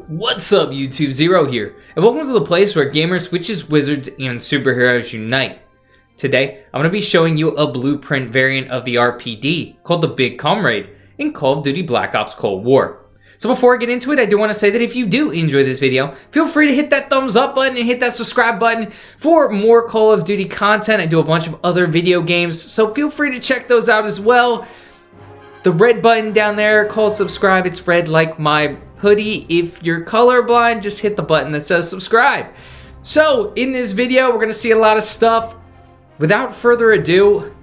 What's up YouTube, Zero here, and welcome to the place where gamers, witches, wizards, and superheroes unite. Today, I'm going to be showing you a blueprint variant of the RPD called the Big Comrade in Call of Duty Black Ops Cold War. So before I get into it, I do want to say that if you do enjoy this video, feel free to hit that thumbs up button and hit that subscribe button for more Call of Duty content. I do a bunch of other video games, so feel free to check those out as well. The red button down there called subscribe, it's red like my hoodie. If you're colorblind, just hit the button that says subscribe. So in this video, we're gonna see a lot of stuff. Without further ado,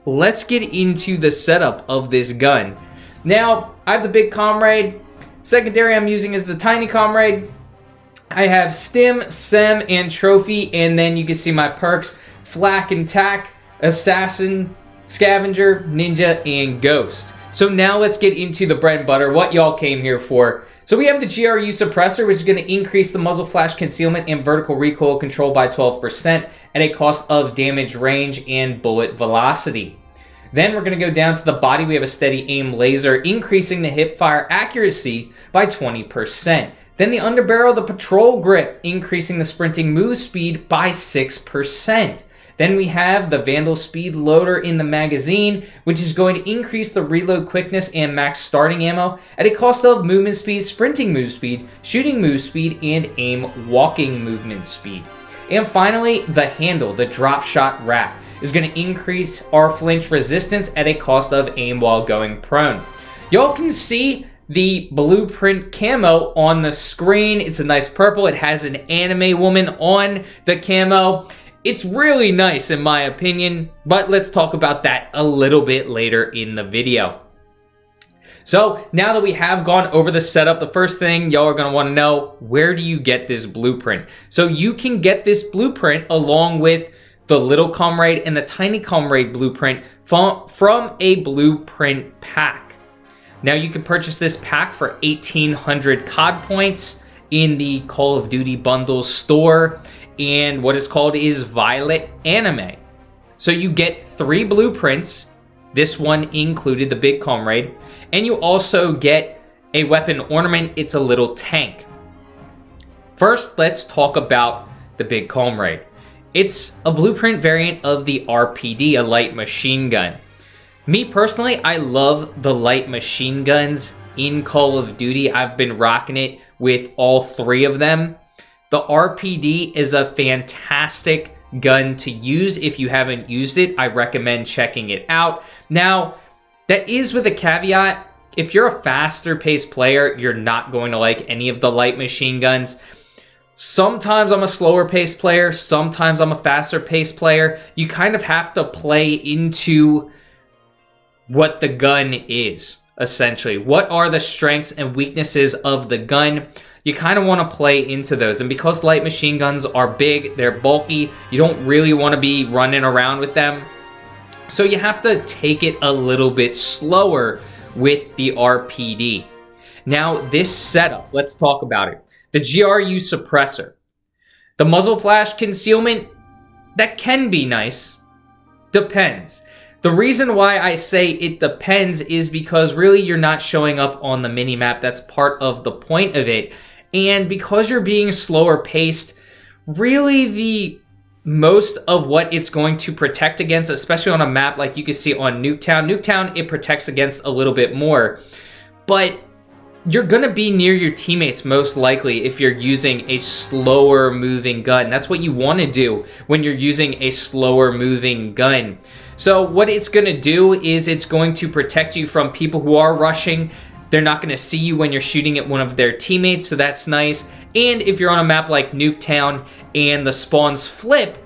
let's get into the setup of this gun. Now, I have the Big Comrade. Secondary I'm using is the Tiny Comrade. I have Stim, Sem, and Trophy, and then you can see my perks: Flak and Tack, Assassin, Scavenger, Ninja, and Ghost. So now let's get into the bread and butter, what y'all came here for. So we have the GRU suppressor, which is going to increase the muzzle flash concealment and vertical recoil control by 12% at a cost of damage range and bullet velocity. Then we're going to go down to the body. We have a steady aim laser, increasing the hip fire accuracy by 20%. Then the underbarrel, the patrol grip, increasing the sprinting move speed by 6%. Then we have the Vandal Speed Loader in the magazine, which is going to increase the reload quickness and max starting ammo at a cost of movement speed, sprinting move speed, shooting move speed, and aim walking movement speed. And finally, the handle, the drop shot wrap, is going to increase our flinch resistance at a cost of aim while going prone. Y'all can see the blueprint camo on the screen. It's a nice purple. It has an anime woman on the camo. It's really nice in my opinion, but let's talk about that a little bit later in the video. So now that we have gone over the setup, the first thing y'all are going to want to know, where do you get this blueprint? So you can get this blueprint along with the Little Comrade and the Tiny Comrade blueprint from a blueprint pack. Now you can purchase this pack for 1,800 COD points in the Call of Duty bundles store, and what is called is Violet Anime. So you get 3 blueprints. This one included the Big Comrade, and you also get a weapon ornament. It's a little tank. First, let's talk about the Big Comrade. It's a blueprint variant of the RPD, a light machine gun. Me personally, I love the light machine guns in Call of Duty. I've been rocking it with all 3 of them. The RPD is a fantastic gun to use. If you haven't used it, I recommend checking it out. Now, that is with a caveat. If you're a faster paced player, you're not going to like any of the light machine guns. Sometimes I'm a slower paced player. Sometimes I'm a faster paced player. You kind of have to play into what the gun is, essentially. What are the strengths and weaknesses of the gun? You kind of want to play into those. And because light machine guns are big, they're bulky, you don't really want to be running around with them. So you have to take it a little bit slower with the RPD. Now, this setup, let's talk about it. The GRU suppressor. The muzzle flash concealment, that can be nice. Depends. The reason why I say it depends is because really you're not showing up on the minimap. That's part of the point of it. And because you're being slower paced, really the most of what it's going to protect against, especially on a map like you can see on Nuketown. Nuketown, it protects against a little bit more. But you're going to be near your teammates most likely if you're using a slower moving gun. That's what you want to do when you're using a slower moving gun. So what it's going to do is it's going to protect you from people who are rushing. They're not going to see you when you're shooting at one of their teammates, so that's nice. And if you're on a map like Nuketown and the spawns flip,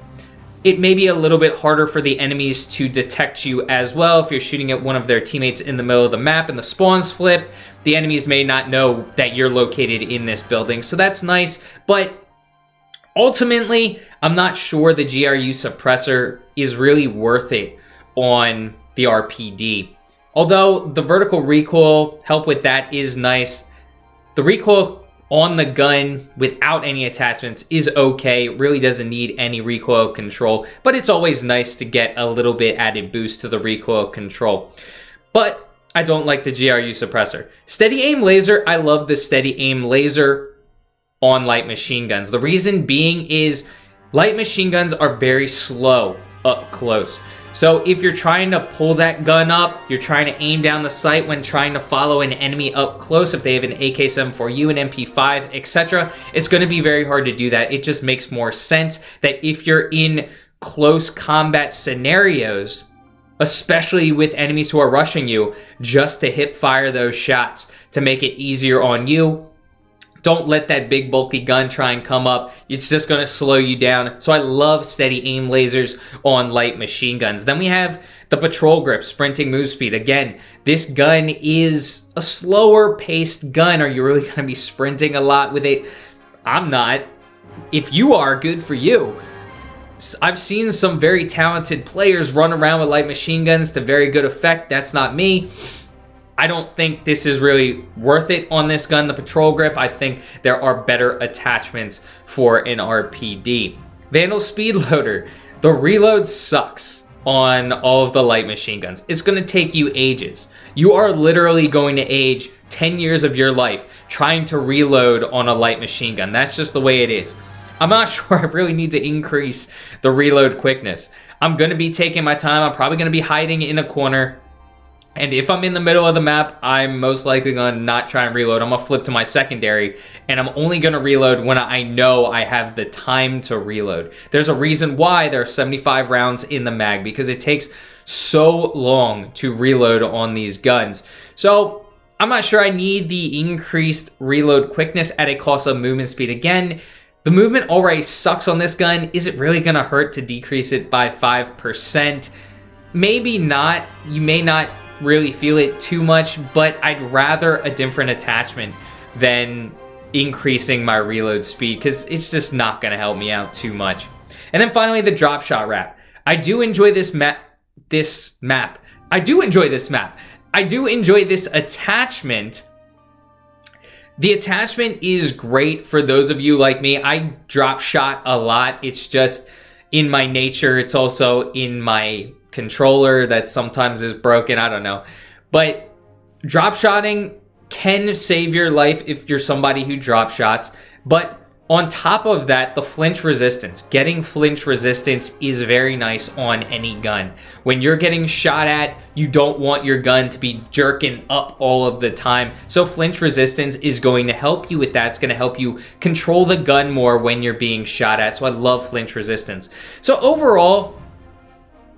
it may be a little bit harder for the enemies to detect you as well. If you're shooting at one of their teammates in the middle of the map and the spawns flipped, the enemies may not know that you're located in this building, so that's nice. But ultimately, I'm not sure the GRU suppressor is really worth it on the RPD. Although the vertical recoil, help with that is nice. The recoil on the gun without any attachments is okay. It really doesn't need any recoil control, but it's always nice to get a little bit added boost to the recoil control. But I don't like the GRU suppressor. Steady aim laser, I love the steady aim laser. on light machine guns. The reason being is light machine guns are very slow up close. So if you're trying to pull that gun up, you're trying to aim down the sight when trying to follow an enemy up close, if they have an AK-74U, an MP5, etc., it's going to be very hard to do that. It just makes more sense that if you're in close combat scenarios, especially with enemies who are rushing you, just to hip fire those shots to make it easier on you. Don't let that big bulky gun try and come up. It's just going to slow you down. So I love steady aim lasers on light machine guns. Then we have the patrol grip, sprinting move speed. Again, this gun is a slower paced gun. Are you really going to be sprinting a lot with it? I'm not. If you are, good for you. I've seen some very talented players run around with light machine guns to very good effect. That's not me. I don't think this is really worth it on this gun, the patrol grip. I think there are better attachments for an RPD. Vandal speed loader. The reload sucks on all of the light machine guns. It's going to take you ages. You are literally going to age 10 years of your life trying to reload on a light machine gun. That's just the way it is. I'm not sure I really need to increase the reload quickness. I'm going to be taking my time. I'm probably going to be hiding in a corner. And if I'm in the middle of the map, I'm most likely going to not try and reload. I'm going to flip to my secondary, and I'm only going to reload when I know I have the time to reload. There's a reason why there are 75 rounds in the mag, because it takes so long to reload on these guns. So I'm not sure I need the increased reload quickness at a cost of movement speed. Again, the movement already sucks on this gun. Is it really going to hurt to decrease it by 5%? Maybe not. You may not really feel it too much, but I'd rather a different attachment than increasing my reload speed, because it's just not going to help me out too much. And then finally, the drop shot wrap. I do enjoy this map. I do enjoy this map. I do enjoy this attachment. The attachment is great for those of you like me. I drop shot a lot. It's just in my nature. It's also in my controller that sometimes is broken. I don't know. But drop shotting can save your life if you're somebody who drop shots. But on top of that, the flinch resistance. Getting flinch resistance is very nice on any gun. When you're getting shot at, you don't want your gun to be jerking up all of the time. So flinch resistance is going to help you with that. It's going to help you control the gun more when you're being shot at. So I love flinch resistance. So overall,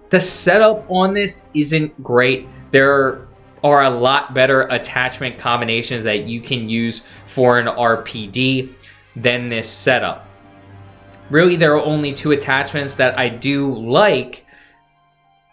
the setup on this isn't great. There are a lot better attachment combinations that you can use for an RPD than this setup. Really, there are only two attachments that I do like.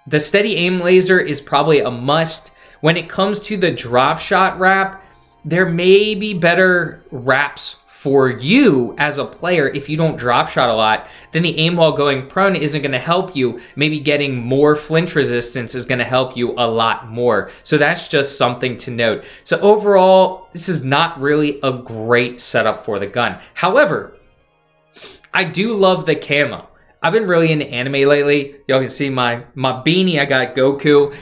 The steady aim laser is probably a must. When it comes to the drop shot wrap, there may be better wraps for you as a player. If you don't drop shot a lot, then the aim while going prone isn't going to help you. Maybe getting more flinch resistance is going to help you a lot more. So that's just something to note. So overall, this is not really a great setup for the gun. However, I do love the camo. I've been really into anime lately. Y'all can see my beanie. I got Goku.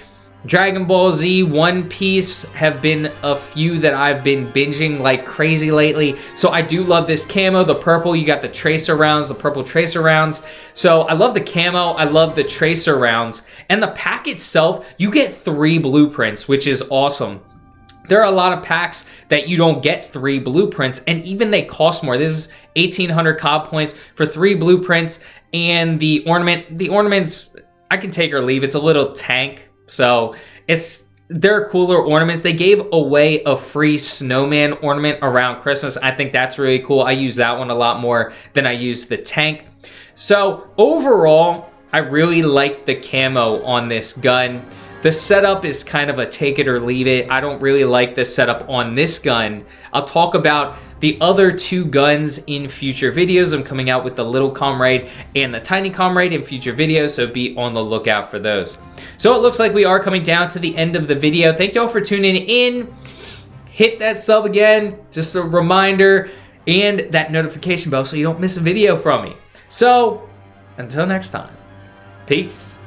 Dragon Ball Z, One Piece have been a few that I've been binging like crazy lately. So I do love this camo. The purple, you got the tracer rounds, the purple tracer rounds. So I love the camo. I love the tracer rounds. And the pack itself, you get 3 blueprints, which is awesome. There are a lot of packs that you don't get 3 blueprints, and even they cost more. This is 1,800 COD points for 3 blueprints. And the ornaments, I can take or leave. It's a little tank. So they're cooler ornaments. They gave away a free snowman ornament around Christmas. I think that's really cool. I use that one a lot more than I use the tank. So overall, I really like the camo on this gun. The setup is kind of a take it or leave it. I don't really like the setup on this gun. I'll talk about the other 2 guns in future videos. I'm coming out with the Little Comrade and the Tiny Comrade in future videos, so be on the lookout for those. So it looks like we are coming down to the end of the video. Thank y'all for tuning in. Hit that sub again, just a reminder, and that notification bell so you don't miss a video from me. So until next time, peace.